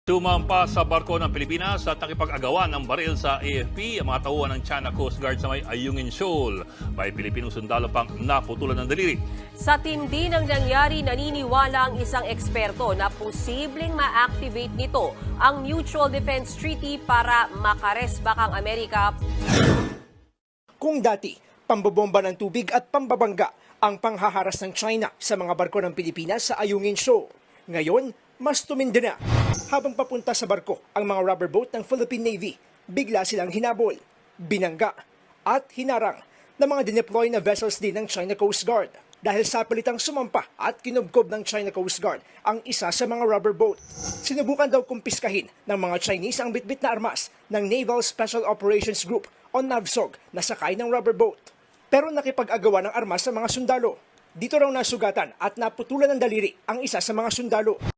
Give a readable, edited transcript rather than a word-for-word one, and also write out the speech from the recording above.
Sumampa sa barko ng Pilipinas at nakipag-agawan ng baril sa AFP ang mga tauhan ng China Coast Guard sa may Ayungin Shoal. May Pilipinong sundalo pang naputulan ng daliri. Sa tindi ng nangyari, naniniwala ang isang eksperto na posibleng ma-activate nito ang Mutual Defense Treaty para makaresbak ang Amerika. Kung dati, pambobomba ng tubig at pambabangga ang panghaharas ng China sa mga barko ng Pilipinas sa Ayungin Shoal. Ngayon, mas tumindi na. Habang papunta sa barko ang mga rubber boat ng Philippine Navy, bigla silang hinabol, binangga at hinarang ng mga dineploy na vessels din ng China Coast Guard. Dahil sa pilitang sumampa at kinubkob ng China Coast Guard ang isa sa mga rubber boat. Sinubukan daw kumpiskahin ng mga Chinese ang bitbit na armas ng Naval Special Operations Group o NAVSOG na sakay ng rubber boat. Pero nakipag-agawa ng armas sa mga sundalo. Dito raw nasugatan at naputulan ng daliri ang isa sa mga sundalo.